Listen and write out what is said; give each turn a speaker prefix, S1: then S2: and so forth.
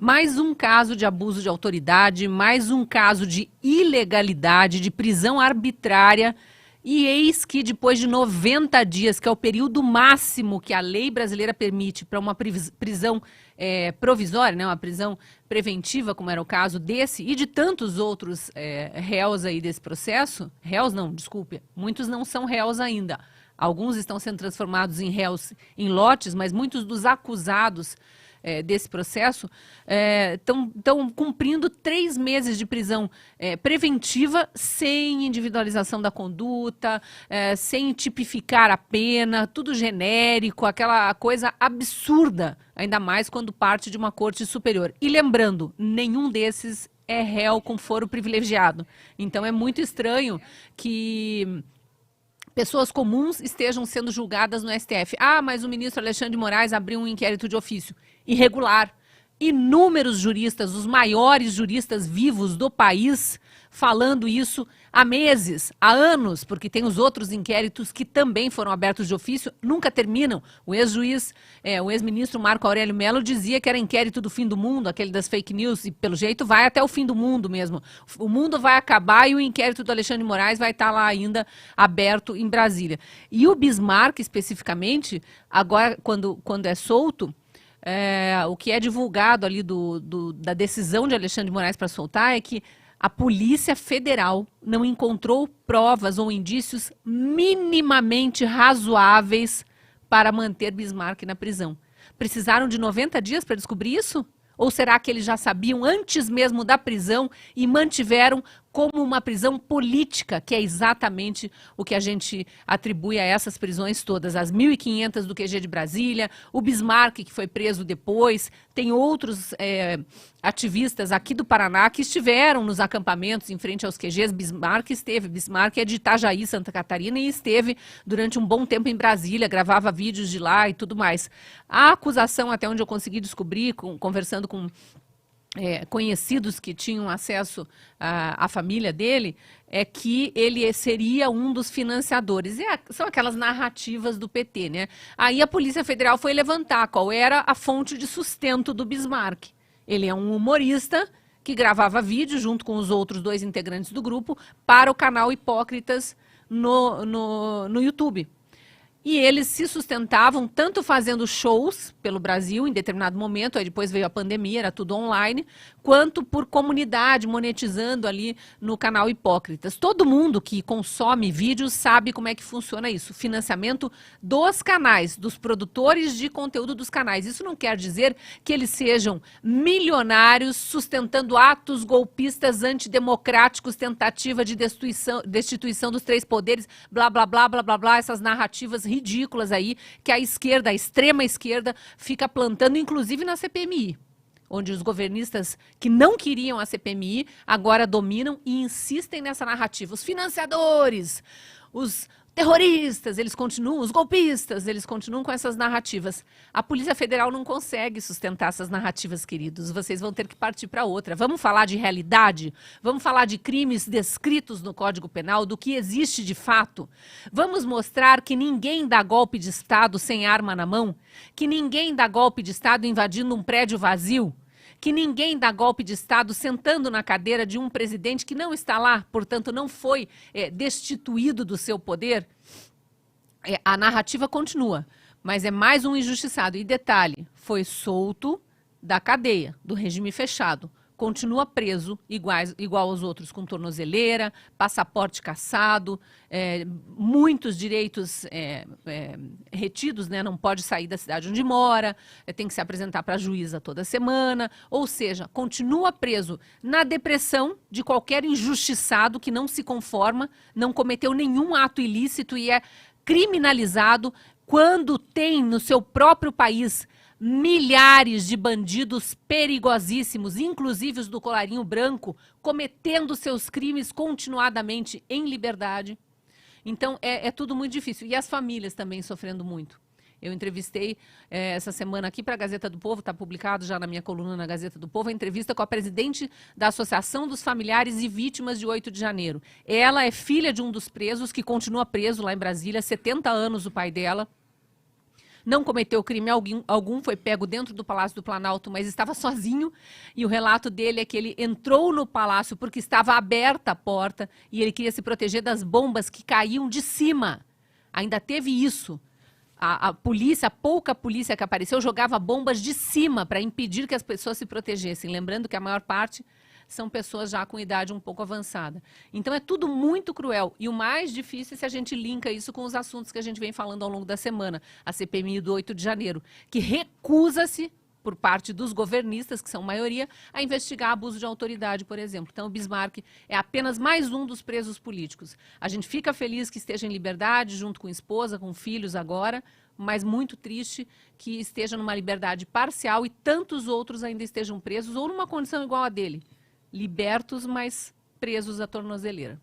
S1: Mais um caso de abuso de autoridade, mais um caso de ilegalidade, de prisão arbitrária. E eis que depois de 90 dias, que é o período máximo que a lei brasileira permite para uma prisão provisória, né, uma prisão preventiva, como era o caso desse e de tantos outros réus aí desse processo, réus não, desculpe, muitos não são réus ainda. Alguns estão sendo transformados em réus em lotes, mas muitos dos acusados desse processo estão cumprindo 3 meses de prisão preventiva sem individualização da conduta, sem tipificar a pena, tudo genérico, aquela coisa absurda, ainda mais quando parte de uma corte superior. E lembrando, nenhum desses é réu com foro privilegiado. Então é muito estranho que pessoas comuns estejam sendo julgadas no STF. Ah, mas o ministro Alexandre de Moraes abriu um inquérito de ofício. Irregular. Inúmeros juristas, os maiores juristas vivos do país, falando isso há meses, há anos, porque tem os outros inquéritos que também foram abertos de ofício, nunca terminam. O ex-juiz, o ex-ministro Marco Aurélio Mello dizia que era inquérito do fim do mundo, aquele das fake news, e pelo jeito vai até o fim do mundo mesmo. O mundo vai acabar e o inquérito do Alexandre de Moraes vai estar lá ainda aberto em Brasília. E o Bismarck, especificamente, agora, quando é solto, o que é divulgado ali da decisão de Alexandre de Moraes para soltar é que a Polícia Federal não encontrou provas ou indícios minimamente razoáveis para manter Bismarck na prisão. Precisaram de 90 dias para descobrir isso? Ou será que eles já sabiam antes mesmo da prisão e mantiveram como uma prisão política, que é exatamente o que a gente atribui a essas prisões todas, as 1.500 do QG de Brasília, o Bismarck, que foi preso depois, tem outros ativistas aqui do Paraná que estiveram nos acampamentos em frente aos QGs. Bismarck é de Itajaí, Santa Catarina, e esteve durante um bom tempo em Brasília, gravava vídeos de lá e tudo mais. A acusação, até onde eu consegui descobrir, conversando com conhecidos que tinham acesso à família dele, é que ele seria um dos financiadores. São aquelas narrativas do PT, né? Aí a Polícia Federal foi levantar qual era a fonte de sustento do Bismarck. Ele é um humorista que gravava vídeo junto com os outros 2 integrantes do grupo para o canal Hipócritas no YouTube. E eles se sustentavam tanto fazendo shows pelo Brasil em determinado momento, aí depois veio a pandemia, era tudo online, quanto por comunidade, monetizando ali no canal Hipócritas. Todo mundo que consome vídeos sabe como é que funciona isso. Financiamento dos canais, dos produtores de conteúdo dos canais. Isso não quer dizer que eles sejam milionários sustentando atos golpistas antidemocráticos, tentativa de destituição dos 3 poderes, blá, blá, blá, blá, blá, blá, essas narrativas ridículas aí que a esquerda, a extrema esquerda, fica plantando, inclusive na CPMI, onde os governistas que não queriam a CPMI agora dominam e insistem nessa narrativa. Os financiadores, os terroristas, eles continuam, os golpistas, eles continuam com essas narrativas. A Polícia Federal não consegue sustentar essas narrativas, queridos. Vocês vão ter que partir para outra. Vamos falar de realidade? Vamos falar de crimes descritos no Código Penal, do que existe de fato? Vamos mostrar que ninguém dá golpe de Estado sem arma na mão? Que ninguém dá golpe de Estado invadindo um prédio vazio? Que ninguém dá golpe de Estado sentando na cadeira de um presidente que não está lá, portanto não foi destituído do seu poder? A narrativa continua, mas é mais um injustiçado. E detalhe, foi solto da cadeia, do regime fechado. Continua preso, igual aos outros, com tornozeleira, passaporte cassado, muitos direitos retidos, né? Não pode sair da cidade onde mora, tem que se apresentar para a juíza toda semana, ou seja, continua preso na depressão de qualquer injustiçado que não se conforma, não cometeu nenhum ato ilícito e é criminalizado quando tem no seu próprio país milhares de bandidos perigosíssimos, inclusive os do colarinho branco, cometendo seus crimes continuadamente em liberdade. Então, é tudo muito difícil. E as famílias também sofrendo muito. Eu entrevistei essa semana aqui para a Gazeta do Povo, está publicado já na minha coluna na Gazeta do Povo, a entrevista com a presidente da Associação dos Familiares e Vítimas de 8 de janeiro. Ela é filha de um dos presos, que continua preso lá em Brasília, 70 anos o pai dela. não cometeu crime algum, foi pego dentro do Palácio do Planalto, mas estava sozinho. E o relato dele é que ele entrou no palácio porque estava aberta a porta e ele queria se proteger das bombas que caíam de cima. Ainda teve isso. A polícia, a pouca polícia que apareceu, jogava bombas de cima para impedir que as pessoas se protegessem. Lembrando que a maior parte são pessoas já com idade um pouco avançada. Então é tudo muito cruel. E o mais difícil é se a gente linka isso com os assuntos que a gente vem falando ao longo da semana. A CPMI do 8 de janeiro, que recusa-se, por parte dos governistas, que são maioria, a investigar abuso de autoridade, por exemplo. Então o Bismarck é apenas mais um dos presos políticos. A gente fica feliz que esteja em liberdade, junto com esposa, com filhos agora, mas muito triste que esteja numa liberdade parcial e tantos outros ainda estejam presos ou numa condição igual a dele. Libertos, mas presos à tornozeleira.